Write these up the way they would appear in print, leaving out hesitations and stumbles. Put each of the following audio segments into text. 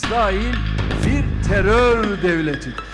İsrail bir terör devletidir.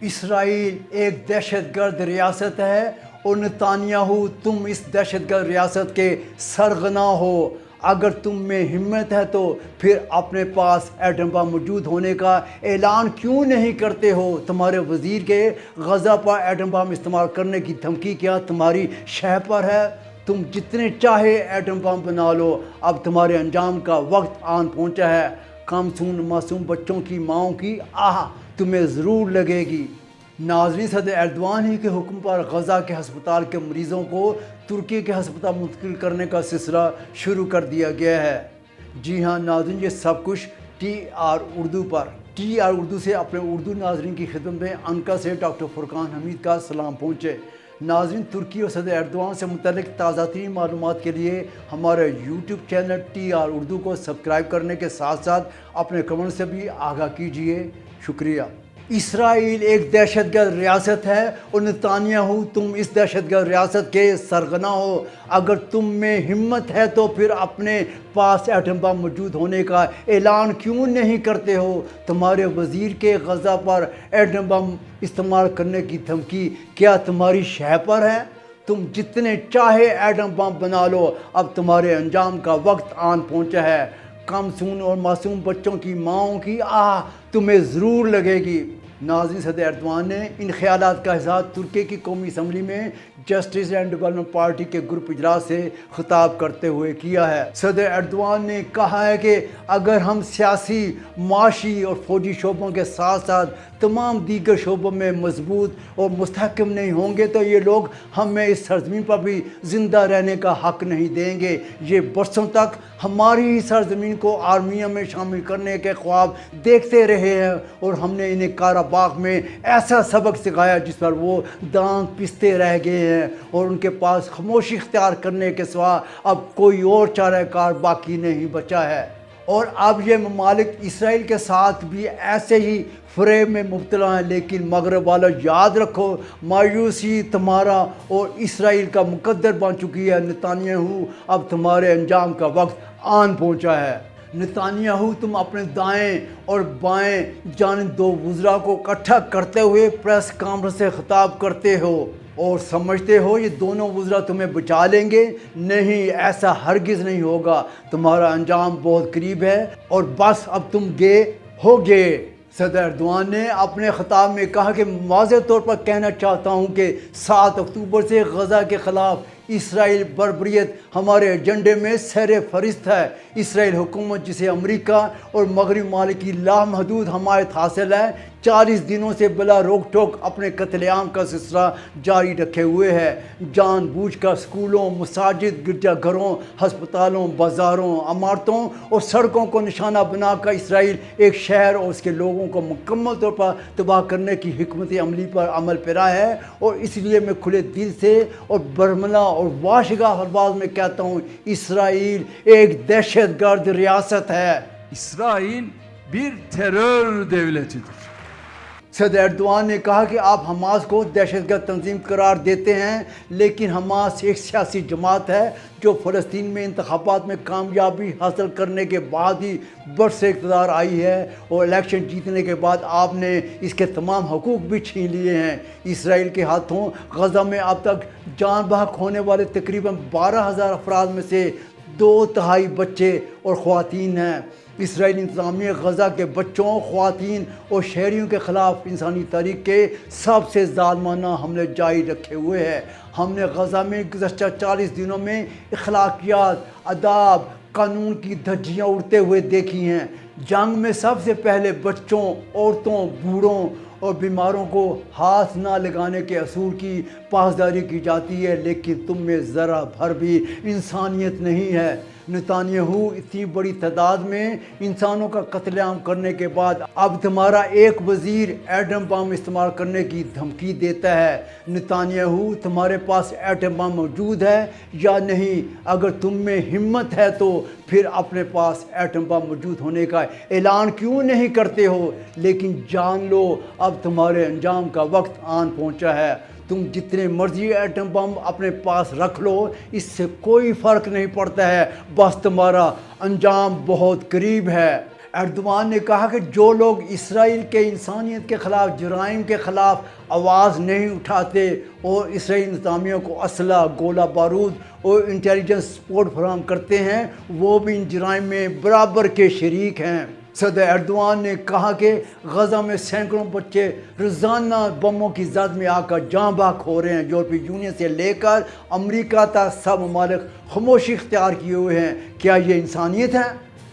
Israel एक दहशतगर्द रियासत है और नेतान्याहू तुम इस दहशतगर्द रियासत के सरगना हो। अगर तुम में हिम्मत है तो फिर अपने पास एटम बम मौजूद होने का ऐलान क्यों नहीं करते हो। तुम्हारे वज़ीर के गज़ा पर एटम बम इस्तेमाल करने की धमकी क्या तुम्हारी शह पर है। तुम जितने चाहे एटम बम बना लो, अब तुम्हारे अंजाम का वक्त आन पहुंचा है। कमसून मासूम बच्चों की माँओं की आह तुम्हें ज़रूर लगेगी। नाज़रीन, सदर एर्दोआन ही के हुक्म पर गज़ा के हस्पताल के मरीज़ों को तुर्की के हस्पताल मुंतकिल करने का सिलसिला शुरू कर दिया गया है। जी हाँ नाज़रीन, ये सब कुछ TR उर्दू पर। TR उर्दू से अपने उर्दू नाज़रीन की खिदमत में अनका से डॉक्टर फुरकान हमीद का सलाम पहुँचे। नाज़रीन, तुर्की और सदर एर्दोआन से मुतल्लिक़ ताज़ा तरीन मालूमात के लिए हमारे यूट्यूब चैनल TR उर्दू को सब्सक्राइब करने के साथ साथ अपने कमेंट से भी आगाह कीजिए। शुक्रिया। इसराइल एक दहशतगर्द रियासत है और नेतान्याहू तुम इस दहशतगर्द रियासत के सरगना हो। अगर तुम में हिम्मत है तो फिर अपने पास एटम बम मौजूद होने का ऐलान क्यों नहीं करते हो। तुम्हारे वज़ीर के गज़ा पर एटम बम इस्तेमाल करने की धमकी क्या तुम्हारी शह पर है। तुम जितने चाहे एटम बम बना लो, अब तुम्हारे अंजाम का वक्त आन पहुंचा है। कमसून और मासूम बच्चों की माँओं की आह तुम्हें ज़रूर लगेगी। नाज़रीन, सदर एर्दोआन ने इन ख्यालात का इज़हार तुर्की की कौमी असम्बली में जस्टिस एंड डेवलपमेंट पार्टी के ग्रुप इजलास से खिताब करते हुए किया है। सदर एर्दोआन ने कहा है कि अगर हम सियासी, माशी और फौजी शोबों के साथ साथ तमाम दीगर शोबों में मजबूत और मुस्तहकम नहीं होंगे तो ये लोग हमें इस सरजमीन पर भी ज़िंदा रहने का हक़ नहीं देंगे। ये बरसों तक हमारी ही सरजमीन को आर्मिया में शामिल करने के ख्वाब देखते रहे हैं और हमने इन्हें काराबाग में ऐसा सबक सिखाया जिस पर वो दांत पिसते रह गए हैं और उनके पास खामोशी इख्तियार करने के सिवा अब कोई और चाराकार बाकी नहीं बचा है। और अब ये ममालिक इसराइल के साथ भी ऐसे ही फ़रेब में मुब्तला हैं। लेकिन मगरब वाला याद रखो, मायूसी तुम्हारा और इसराइल का मुकद्दर बन चुकी है। नेतान्याहू अब तुम्हारे अंजाम का वक्त आन पहुंचा है। नेतान्याहू तुम अपने दाएं और बाएं जानिब दो वज़रा को इकट्ठा करते हुए प्रेस कॉन्फ्रेंस से खिताब करते हो और समझते हो ये दोनों वज़रा तुम्हें बचा लेंगे। नहीं, ऐसा हरगिज़ नहीं होगा। तुम्हारा अंजाम बहुत करीब है और बस अब तुम गे हो गए। सदर एर्दोआन ने अपने खिताब में कहा कि वाज़ेह तौर पर कहना चाहता हूँ कि 7 अक्टूबर से गज़ा के ख़िलाफ़ इसराइल बर्बरियत हमारे एजेंडे में सर फहरिस्त है। इसराइल हुकूमत जिसे अमेरिका और मगरबी ममालिक की लामहदूद हमायत हासिल है, 40 दिनों से बिला रोक टोक अपने कत्लेआम का सिलसिला जारी रखे हुए है। जानबूझकर स्कूलों, मसाजिद, गिरजाघरों, हस्पतालों, बाज़ारों, इमारतों और सड़कों को निशाना बनाकर इसराइल एक शहर और उसके लोगों को मुकम्मल तौर पर तबाह करने की हिकमत अमली पर अमल पेरा है। और इसलिए मैं खुले दिल से और बरमला और वाशगाह अल्फाज में कहता हूँ, इसराइल एक दहशतगर्द रियासत है। İsrail bir terör devletidir. सदर एर्दोआन ने कहा कि आप हमास को दहशतगर्द तंजीम करार देते हैं, लेकिन हमास एक सियासी जमात है जो फ़लस्तीन में इंतखाबात में कामयाबी हासिल करने के बाद ही बरसे इक़्तिदार आई है और इलेक्शन जीतने के बाद आपने इसके तमाम हकूक़ भी छीन लिए हैं। इसराइल के हाथों गज़ा में अब तक जान बहक होने वाले तकरीबन 12,000 अफराद में से 2/3 बच्चे और ख़वातीन हैं। इसराइली इंतज़ामिया गज़ा के बच्चों, ख़वातीन और शहरियों के ख़िलाफ़ इंसानी तारीख़ के सबसे ज़ालिमाना हमले जारी रखे हुए हैं। हमने गज़ा में गुज़श्ता 40 दिनों में अखलाकियात, अदाब, कानून की धज्जियाँ उड़ते हुए देखी हैं। जंग में सबसे पहले बच्चों, औरतों, बूढ़ों और बीमारों को हाथ ना लगाने के असूल की पासदारी की जाती है, लेकिन तुम में ज़रा भर भी इंसानियत नहीं है। नेतान्याहू इतनी बड़ी तादाद में इंसानों का कत्लेआम करने के बाद अब तुम्हारा एक वजीर एटम बम इस्तेमाल करने की धमकी देता है। नेतान्याहू, तुम्हारे पास एटम बम मौजूद है या नहीं? अगर तुम में हिम्मत है तो फिर अपने पास एटम बम मौजूद होने का ऐलान क्यों नहीं करते हो? लेकिन जान लो, अब तुम्हारे अंजाम का वक्त आन पहुंचा है। तुम जितने मर्जी एटम बम अपने पास रख लो, इससे कोई फ़र्क नहीं पड़ता है, बस तुम्हारा अंजाम बहुत करीब है। एर्दोगान ने कहा कि जो लोग इसराइल के इंसानियत के ख़िलाफ़, जुराइम के ख़िलाफ़ आवाज़ नहीं उठाते और इसराइल इंतज़ामिया को असला, गोला बारूद और इंटेलिजेंस सपोर्ट फराहम करते हैं, वो भी इन जुराइम में बराबर के शरीक हैं। सदर एर्दोगान ने कहा कि गज़ा में सैकड़ों बच्चे रोज़ाना बमों की जद में आकर जाँ बाक हो रहे हैं। यूरोपीय यूनियन से लेकर अमेरिका तक सब ममालिक खामोशी इख्तियार किए हुए हैं। क्या ये इंसानियत है?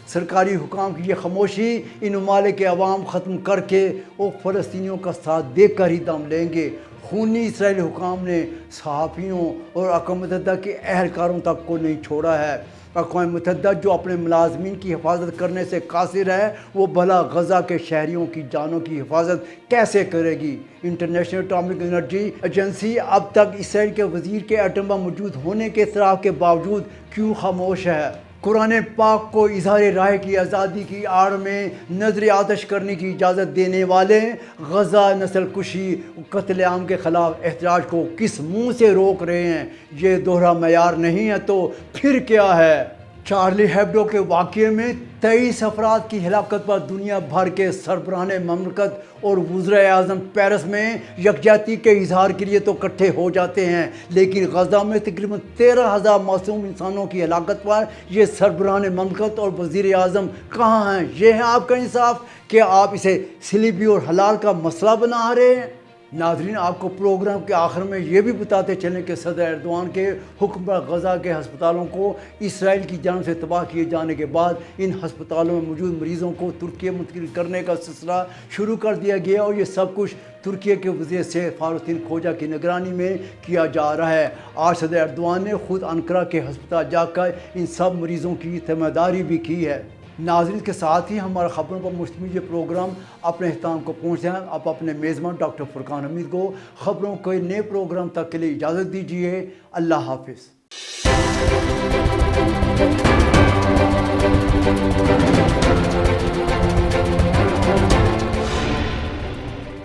सरकारी हुकाम की ये खामोशी इन ममालिक के अवाम ख़त्म करके वो फ़लस्तीनियों का साथ देख कर ही दम लेंगे। खूनी इसराइली हुकाम ने सहाफ़ियों और अक़वाम मुत्तहिदा के अहलकारों तक को नहीं छोड़ा है। अक़वाम मुत्तहिदा जो अपने मुलाज़मीन की हिफाजत करने से कासिर है, वो भला गज़ा के शहरियों की जानों की हिफाजत कैसे करेगी? इंटरनेशनल एटॉमिक एनर्जी एजेंसी अब तक इसराइल के वज़ीर के एटम बम मौजूद होने के इतराफ़ के बावजूद क्यों खामोश है? कुरान पाक को इज़हार राय की आज़ादी की आड़ में नज़र आतश करने की इजाज़त देने वाले गज़ा नस्ल कुशी कत्लेआम के ख़िलाफ़ एहतजाज को किस मुँह से रोक रहे हैं? ये दोहरा मयार नहीं है तो फिर क्या है? चार्ली हेब्डो के वाक़ये में 23 अफराद की हिलाकत पर दुनिया भर के सरबराहान ममलकत और वज़ीर आज़म पेरिस में यकजहती के इजहार के लिए तो इकट्ठे हो जाते हैं, लेकिन गज़ा में तकरीबन 13,000 मासूम इंसानों की हिलाकत पर ये सरबराहान ममलकत और वज़ीर आज़म कहाँ हैं? ये है आपका इंसाफ? क्या आप इसे सलीबी और हलाल का मसला बना रहे हैं? नाज़रीन, आपको प्रोग्राम के आखिर में ये भी बताते चलें कि सदर एर्दोगान के हुक्म पर गज़ा के हस्पतालों को इसराइल की जानिब से तबाह किए जाने के बाद इन हस्पतालों में मौजूद मरीज़ों को तुर्की मुंतकिल करने का सिलसिला शुरू कर दिया गया और ये सब कुछ तुर्की के वज़ीर सेहत फारुद्दीन खोजा की निगरानी में किया जा रहा है। आज सदर एर्दोगान ने खुद अंकारा के हस्पताल जाकर इन सब मरीज़ों की तीमारदारी भी की है। नाज़रीन, के साथ ही हमारा ख़बरों पर मुश्तमिल ये प्रोग्राम अपने अख्ताम को पहुँचते हैं। आप अपने मेज़बान डॉक्टर फुरकान हमीद को ख़बरों के नए प्रोग्राम तक के लिए इजाज़त दीजिए। अल्लाह हाफ़िज़।